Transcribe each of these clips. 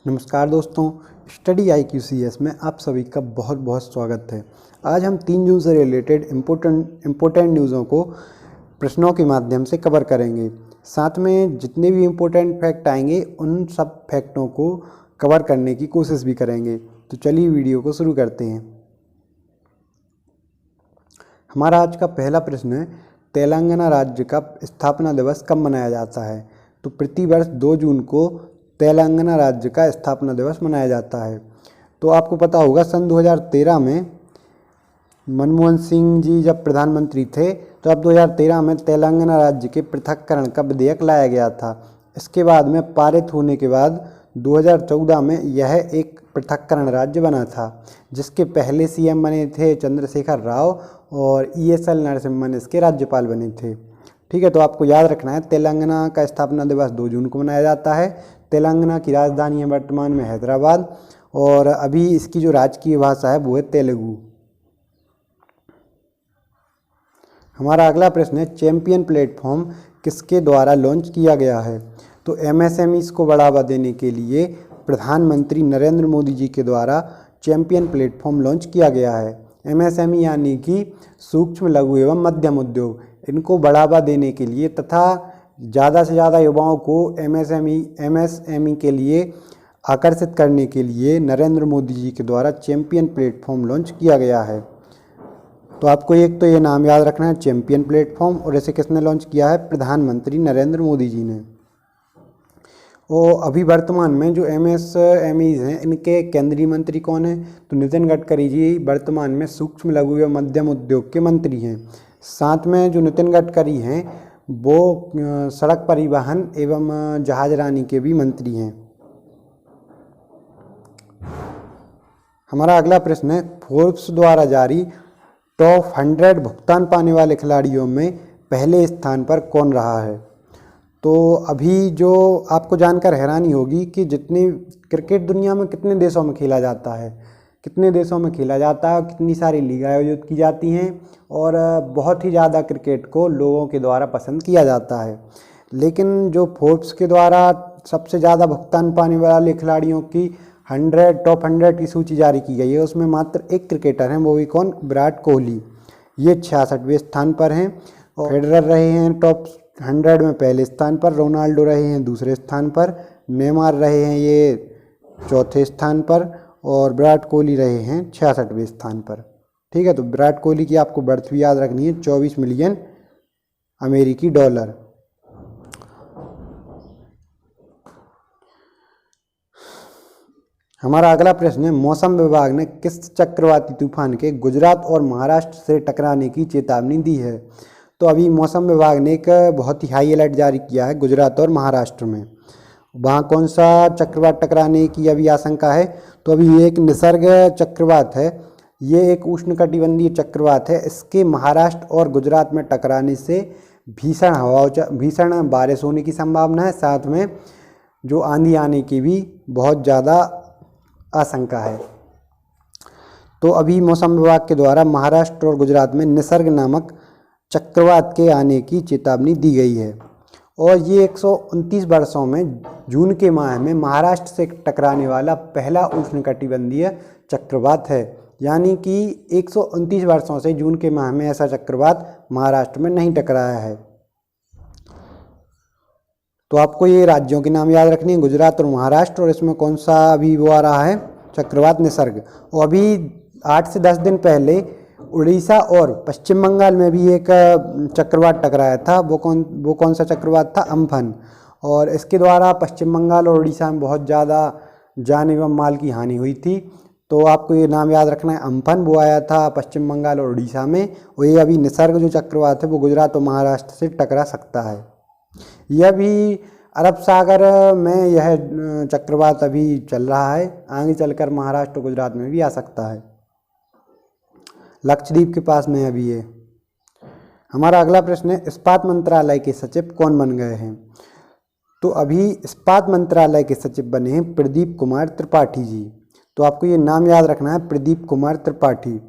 नमस्कार दोस्तों, study IQCS में आप सभी का बहुत बहुत स्वागत है। आज हम 3 जून से रिलेटेड इम्पोर्टेंट न्यूज़ों को प्रश्नों के माध्यम से कवर करेंगे। साथ में जितने भी इम्पोर्टेंट फैक्ट आएंगे उन सब फैक्टों को कवर करने की कोशिश भी करेंगे। तो चलिए वीडियो को शुरू करते हैं। हमारा आज का पहला प्रश्न है, तेलंगाना राज्य का स्थापना दिवस कब मनाया जाता है? तो प्रतिवर्ष 2 जून को तेलंगाना राज्य का स्थापना दिवस मनाया जाता है। तो आपको पता होगा सन 2013 में मनमोहन सिंह जी जब प्रधानमंत्री थे तो अब 2013 में तेलंगाना राज्य के पृथक्करण का विधेयक लाया गया था। इसके बाद में पारित होने के बाद 2014 में यह एक पृथक्करण राज्य बना था, जिसके पहले CM बने थे चंद्रशेखर राव और ESL नरसिम्हन इसके राज्यपाल बने थे। ठीक है, तो आपको याद रखना है तेलंगाना का स्थापना दिवस 2 जून को मनाया जाता है। तेलंगाना की राजधानी है वर्तमान में हैदराबाद और अभी इसकी जो राजकीय भाषा है वो है तेलुगु। हमारा अगला प्रश्न है, चैंपियन प्लेटफॉर्म किसके द्वारा लॉन्च किया गया है? तो MSMEs को बढ़ावा देने के लिए प्रधानमंत्री नरेंद्र मोदी जी के द्वारा चैंपियन प्लेटफॉर्म लॉन्च किया गया है। MSME यानी कि सूक्ष्म लघु एवं मध्यम उद्योग, इनको बढ़ावा देने के लिए तथा ज़्यादा से ज़्यादा युवाओं को MSME के लिए आकर्षित करने के लिए नरेंद्र मोदी जी के द्वारा चैंपियन प्लेटफॉर्म लॉन्च किया गया है। तो आपको एक तो ये नाम याद रखना है, चैंपियन प्लेटफॉर्म, और इसे किसने लॉन्च किया है? प्रधानमंत्री नरेंद्र मोदी जी ने। और अभी वर्तमान में जो MSMEs हैं इनके केंद्रीय मंत्री कौन हैं? तो नितिन गडकरी जी वर्तमान में सूक्ष्म लघु एवं मध्यम उद्योग के मंत्री हैं। साथ में जो नितिन गडकरी हैं वो सड़क परिवहन एवं जहाजरानी के भी मंत्री हैं। हमारा अगला प्रश्न है, फोर्ब्स द्वारा जारी टॉप 100 भुगतान पाने वाले खिलाड़ियों में पहले स्थान पर कौन रहा है? तो अभी जो आपको जानकर हैरानी होगी कि जितनी क्रिकेट दुनिया में कितने देशों में खेला जाता है, कितनी सारी लीग आयोजित की जाती हैं और बहुत ही ज़्यादा क्रिकेट को लोगों के द्वारा पसंद किया जाता है। लेकिन जो फोर्ब्स के द्वारा सबसे ज़्यादा भुगतान पाने वाले खिलाड़ियों की टॉप 100 की सूची जारी की गई है, उसमें मात्र एक क्रिकेटर हैं, वो भी कौन? विराट कोहली। ये 66वें स्थान पर हैं। और फेडरर रहे हैं टॉप 100 में पहले स्थान पर, रोनाल्डो रहे हैं दूसरे स्थान पर, नेमार रहे हैं ये चौथे स्थान पर और विराट कोहली रहे हैं 66वें स्थान पर। ठीक है, तो विराट कोहली की आपको बर्थ भी याद रखनी है, 24 मिलियन अमेरिकी डॉलर। हमारा अगला प्रश्न है, मौसम विभाग ने किस चक्रवाती तूफान के गुजरात और महाराष्ट्र से टकराने की चेतावनी दी है? तो अभी मौसम विभाग ने एक बहुत ही हाई अलर्ट जारी किया है गुजरात और महाराष्ट्र में। वहाँ कौन सा चक्रवात टकराने की अभी आशंका है? तो अभी ये एक निसर्ग चक्रवात है, ये एक उष्णकटिबंधीय चक्रवात है। इसके महाराष्ट्र और गुजरात में टकराने से भीषण बारिश होने की संभावना है। साथ में जो आंधी आने की भी बहुत ज़्यादा आशंका है। तो अभी मौसम विभाग के द्वारा महाराष्ट्र और गुजरात में निसर्ग नामक चक्रवात के आने की चेतावनी दी गई है और ये 129 वर्षों में जून के माह में महाराष्ट्र से टकराने वाला पहला उष्णकटिबंधीय चक्रवात है। यानी कि 129 वर्षों से जून के माह में ऐसा चक्रवात महाराष्ट्र में नहीं टकराया है। तो आपको ये राज्यों के नाम याद रखने हैं, गुजरात और महाराष्ट्र, और इसमें कौन सा अभी वो आ रहा है? चक्रवात निसर्ग। और अभी 8 से 10 दिन पहले उड़ीसा और पश्चिम बंगाल में भी एक चक्रवात टकराया था। वो कौन सा चक्रवात था? अम्फन। और इसके द्वारा पश्चिम बंगाल और उड़ीसा में बहुत ज़्यादा जान एवं माल की हानि हुई थी। तो आपको ये नाम याद रखना है, अम्फन। वो आया था पश्चिम बंगाल और उड़ीसा में, और ये अभी निसर्ग जो चक्रवात है वो गुजरात और महाराष्ट्र से टकरा सकता है। यह भी अरब सागर में यह चक्रवात अभी चल रहा है, आगे चलकर महाराष्ट्र और गुजरात में भी आ सकता है। लक्षद्वीप के पास में अभी ये। हमारा अगला प्रश्न है, इस्पात मंत्रालय के सचिव कौन बन गए हैं? तो अभी इस्पात मंत्रालय के सचिव बने हैं प्रदीप कुमार त्रिपाठी जी। तो आपको ये नाम याद रखना है, प्रदीप कुमार त्रिपाठी।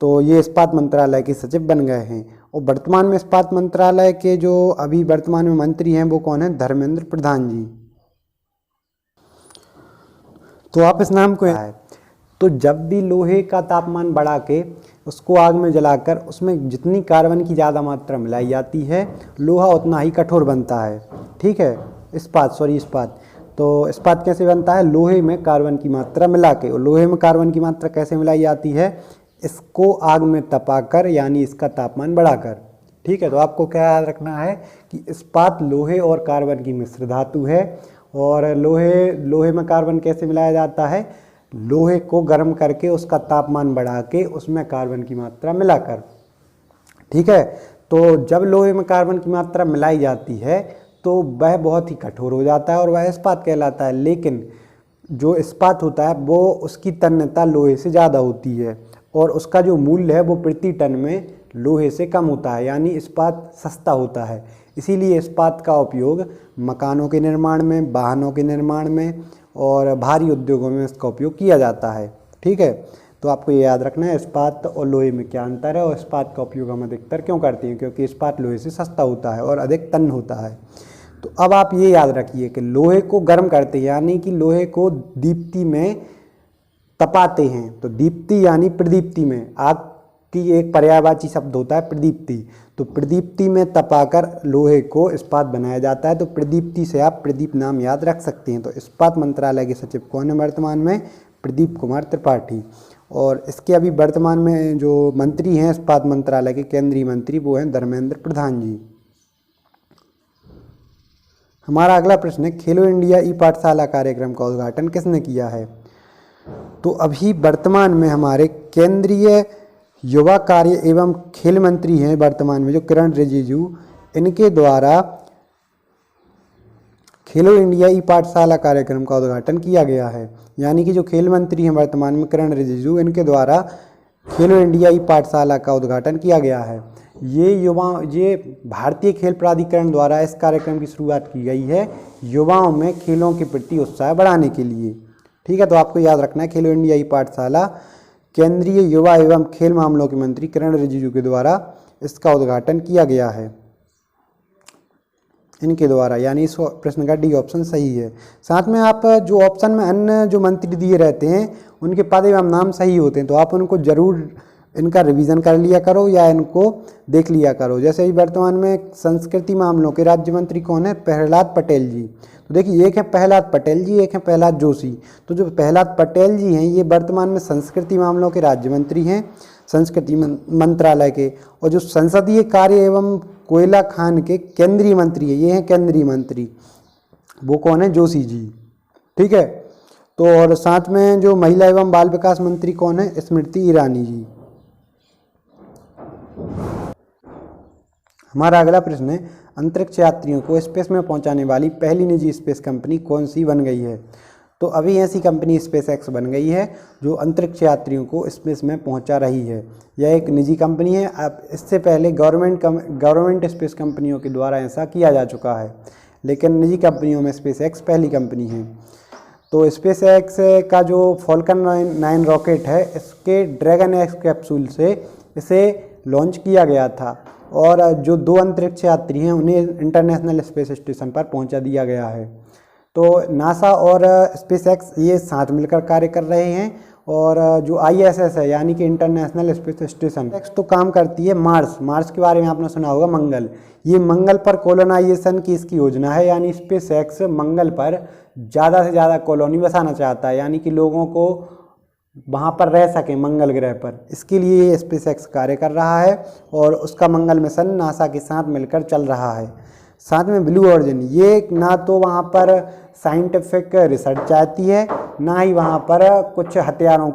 तो ये इस्पात मंत्रालय के सचिव बन गए हैं। और वर्तमान में इस्पात मंत्रालय के जो अभी वर्तमान में मंत्री हैं वो कौन है? धर्मेंद्र प्रधान जी। तो आप इस नाम को है, तो जब भी लोहे का तापमान बढ़ा के उसको आग में जलाकर उसमें जितनी कार्बन की ज़्यादा मात्रा मिलाई जाती है, लोहा उतना ही कठोर बनता है। ठीक है, इस्पात तो इस्पात कैसे बनता है? लोहे में कार्बन की मात्रा मिला के। और लोहे में कार्बन की मात्रा कैसे मिलाई जाती है? इसको आग में तपाकर, यानी इसका तापमान बढ़ाकर। ठीक है, तो आपको क्या याद रखना है कि इस्पात लोहे और कार्बन की मिश्र धातु है। और लोहे में कार्बन कैसे मिलाया जाता है? लोहे को गर्म करके उसका तापमान बढ़ा के उसमें कार्बन की मात्रा मिलाकर। ठीक है, तो जब लोहे में कार्बन की मात्रा मिलाई जाती है तो वह बहुत ही कठोर हो जाता है और वह इस्पात कहलाता है। लेकिन जो इस्पात होता है वो उसकी तन्यता लोहे से ज़्यादा होती है और उसका जो मूल्य है वो प्रति टन में लोहे से कम होता है, यानी इस्पात सस्ता होता है। इसीलिए इस्पात का उपयोग मकानों के निर्माण में, वाहनों के निर्माण में और भारी उद्योगों में इसका उपयोग किया जाता है। ठीक है, तो आपको ये याद रखना है इस्पात और लोहे में क्या अंतर है और इस्पात का उपयोग हम अधिकतर क्यों करते हैं, क्योंकि इस्पात लोहे से सस्ता होता है और अधिक टन होता है। तो अब आप ये याद रखिए कि लोहे को गर्म करते हैं, यानी कि लोहे को दीप्ति में तपाते हैं। तो दीप्ति यानी प्रदीप्ति में, आग की एक पर्यायवाची शब्द होता है प्रदीप्ति। तो प्रदीप्ति में तपाकर लोहे को इस्पात बनाया जाता है। तो प्रदीप्ति से आप प्रदीप नाम याद रख सकते हैं। तो इस्पात मंत्रालय के सचिव कौन है वर्तमान में? प्रदीप कुमार त्रिपाठी। और इसके अभी वर्तमान में जो मंत्री हैं इस्पात मंत्रालय के, केंद्रीय मंत्री, वो हैं धर्मेंद्र प्रधान जी। हमारा अगला प्रश्न है, खेलो इंडिया ई पाठशाला कार्यक्रम का उद्घाटन किसने किया है? तो अभी वर्तमान में हमारे केंद्रीय युवा कार्य एवं खेल मंत्री हैं वर्तमान में जो किरण रिजिजू, इनके द्वारा खेलो इंडिया ई पाठशाला कार्यक्रम का उद्घाटन किया गया है। यानी कि जो खेल मंत्री हैं वर्तमान में किरण रिजिजू, इनके द्वारा खेलो इंडिया ई पाठशाला का उद्घाटन किया गया है। ये भारतीय खेल प्राधिकरण द्वारा इस कार्यक्रम की शुरुआत की गई है युवाओं में खेलों के प्रति उत्साह बढ़ाने के लिए। ठीक है, तो आपको याद रखना है खेलो इंडिया ई पाठशाला केंद्रीय युवा एवं खेल मामलों के मंत्री किरण रिजिजू के द्वारा इसका उद्घाटन किया गया है, इनके द्वारा, यानी इस प्रश्न का डी ऑप्शन सही है। साथ में आप जो ऑप्शन में अन्य जो मंत्री दिए रहते हैं उनके पद एवं नाम सही होते हैं, तो आप उनको जरूर इनका रिवीजन कर लिया करो या इनको देख लिया करो। जैसे ही वर्तमान में संस्कृति मामलों के राज्य मंत्री कौन है? प्रहलाद पटेल जी। तो देखिए, एक है प्रहलाद पटेल जी, एक है प्रहलाद जोशी। तो जो प्रहलाद पटेल जी हैं ये वर्तमान में संस्कृति मामलों के राज्य मंत्री हैं संस्कृति मंत्रालय के, और जो संसदीय कार्य एवं कोयला खान के केंद्रीय मंत्री है, ये हैं केंद्रीय मंत्री, वो कौन है? जोशी जी। ठीक है, तो और साथ में जो महिला एवं बाल विकास मंत्री कौन है? स्मृति ईरानी जी। हमारा अगला प्रश्न है, अंतरिक्ष यात्रियों को स्पेस में पहुंचाने वाली पहली निजी स्पेस कंपनी कौन सी बन गई है? तो अभी ऐसी कंपनी स्पेस एक्स बन गई है जो अंतरिक्ष यात्रियों को स्पेस में पहुंचा रही है। यह एक निजी कंपनी है। अब इससे पहले गवर्नमेंट स्पेस कंपनियों के द्वारा ऐसा किया जा चुका है, लेकिन निजी कंपनियों में स्पेस एक्स पहली कंपनी है। तो स्पेस एक्स का जो फॉल्कन 9 रॉकेट है, इसके ड्रैगन एक्स कैप्सूल से इसे लॉन्च किया गया था और जो 2 अंतरिक्ष यात्री हैं उन्हें इंटरनेशनल स्पेस स्टेशन पर पहुंचा दिया गया है। तो नासा और स्पेस एक्स ये साथ मिलकर कार्य कर रहे हैं। और जो ISS है यानी कि इंटरनेशनल स्पेस स्टेशन एक्स तो काम करती है मार्स के बारे में आपने सुना होगा, मंगल। ये मंगल पर कॉलोनाइजेशन की इसकी योजना है, यानी स्पेस एक्स मंगल पर ज़्यादा से ज़्यादा कॉलोनी बसाना चाहता है, यानी कि लोगों को वहाँ पर रह सकें मंगल ग्रह पर। इसके लिए ये स्पेस एक्स कार्य कर रहा है और उसका मंगल मिशन नासा के साथ मिलकर चल रहा है। साथ में ब्लू ऑरिजिन, ये ना तो वहाँ पर साइंटिफिक रिसर्च चाहती है, ना ही वहाँ पर कुछ हथियारों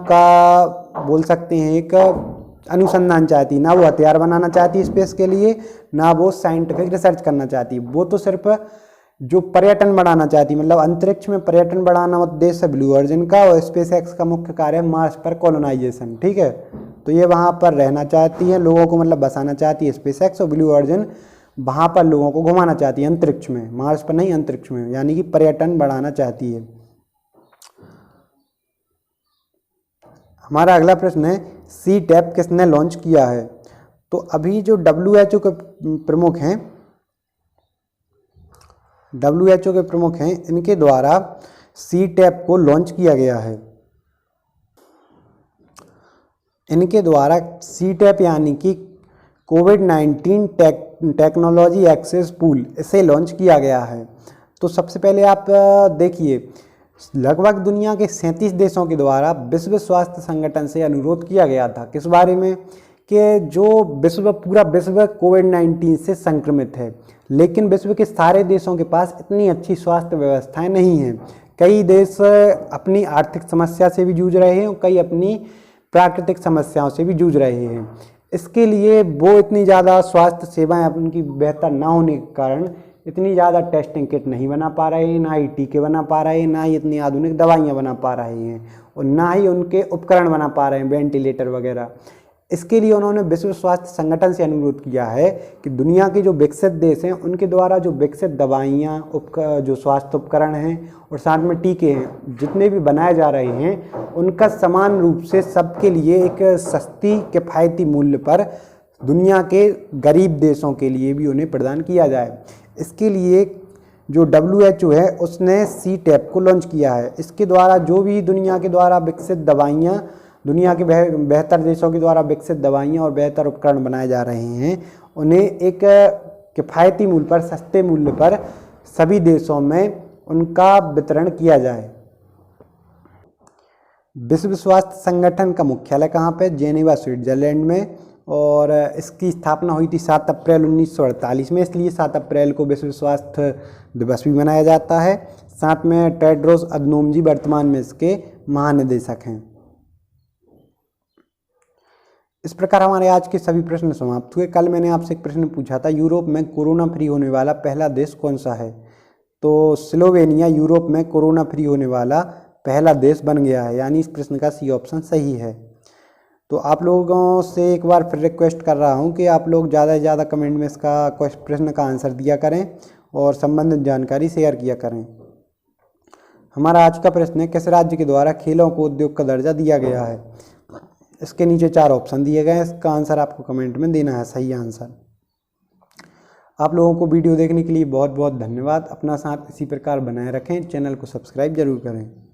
का बोल सकते हैं एक अनुसंधान चाहती, ना वो हथियार बनाना चाहती स्पेस के लिए, ना वो साइंटिफिक रिसर्च करना चाहती। वो तो सिर्फ जो पर्यटन बढ़ाना चाहती, मतलब अंतरिक्ष में पर्यटन बढ़ाना उद्देश्य है ब्लू ऑरिजिन का। और स्पेस एक्स का मुख्य कार्य है मार्स पर कॉलोनाइजेशन। ठीक है, तो ये वहाँ पर रहना चाहती है, लोगों को मतलब बसाना चाहती है स्पेस एक्स, और ब्लू ऑरिजिन वहाँ पर लोगों को घुमाना चाहती है अंतरिक्ष में, मार्स पर नहीं अंतरिक्ष में, यानी कि पर्यटन बढ़ाना चाहती है। हमारा अगला प्रश्न है, सी टैप किसने लॉन्च किया है? तो अभी जो WHO के प्रमुख हैं, इनके द्वारा सी-टैप को लॉन्च किया गया है। इनके द्वारा सी-टैप यानी कि कोविड-19 टेक्नोलॉजी एक्सेस पूल इसे लॉन्च किया गया है। तो सबसे पहले आप देखिए, लगभग दुनिया के 37 देशों के द्वारा विश्व स्वास्थ्य संगठन से अनुरोध किया गया था किस बारे में, कि जो पूरा विश्व कोविड-19 से संक्रमित है, लेकिन विश्व के सारे देशों के पास इतनी अच्छी स्वास्थ्य व्यवस्थाएं नहीं हैं। कई देश अपनी आर्थिक समस्या से भी जूझ रहे हैं और कई अपनी प्राकृतिक समस्याओं से भी जूझ रहे हैं। इसके लिए वो इतनी ज़्यादा स्वास्थ्य सेवाएं उनकी बेहतर ना होने के कारण इतनी ज़्यादा टेस्टिंग किट नहीं बना पा रहे हैं, ना ही टीके बना पा रहे हैं, ना ही इतनी आधुनिक दवाइयाँ बना पा रहे हैं और ना ही उनके उपकरण बना पा रहे हैं, वेंटिलेटर वगैरह। इसके लिए उन्होंने विश्व स्वास्थ्य संगठन से अनुरोध किया है कि दुनिया के जो विकसित देश हैं उनके द्वारा जो विकसित दवाइयाँ, जो स्वास्थ्य उपकरण हैं और साथ में टीके हैं, जितने भी बनाए जा रहे हैं, उनका समान रूप से सबके लिए एक सस्ती किफ़ायती मूल्य पर दुनिया के गरीब देशों के लिए भी उन्हें प्रदान किया जाए। इसके लिए जो WHO है उसने सी-टैप को लॉन्च किया है। इसके द्वारा जो भी दुनिया के द्वारा विकसित दवाइयाँ, दुनिया के बेहतर देशों के द्वारा विकसित दवाइयाँ और बेहतर उपकरण बनाए जा रहे हैं, उन्हें एक किफ़ायती मूल्य पर, सस्ते मूल्य पर सभी देशों में उनका वितरण किया जाए। विश्व स्वास्थ्य संगठन का मुख्यालय कहाँ पे? जेनेवा, स्विट्जरलैंड में, और इसकी स्थापना हुई थी 7 अप्रैल 1948 में, इसलिए 7 अप्रैल को विश्व स्वास्थ्य दिवस भी मनाया जाता है। साथ में टेड्रोस अधनोम जी वर्तमान में इसके महानिदेशक हैं। इस प्रकार हमारे आज के सभी प्रश्न समाप्त हुए। कल मैंने आपसे एक प्रश्न पूछा था, यूरोप में कोरोना फ्री होने वाला पहला देश कौन सा है? तो स्लोवेनिया यूरोप में कोरोना फ्री होने वाला पहला देश बन गया है, यानी इस प्रश्न का सी ऑप्शन सही है। तो आप लोगों से एक बार फिर रिक्वेस्ट कर रहा हूं कि आप लोग ज़्यादा से ज़्यादा कमेंट में इसका प्रश्न का आंसर दिया करें और संबंधित जानकारी शेयर किया करें। हमारा आज का प्रश्न है, किस राज्य के द्वारा खेलों को उद्योग का दर्जा दिया गया है? इसके नीचे 4 ऑप्शन दिए गए हैं, इसका आंसर आपको कमेंट में देना है, सही आंसर। आप लोगों को वीडियो देखने के लिए बहुत बहुत धन्यवाद। अपना साथ इसी प्रकार बनाए रखें, चैनल को सब्सक्राइब जरूर करें।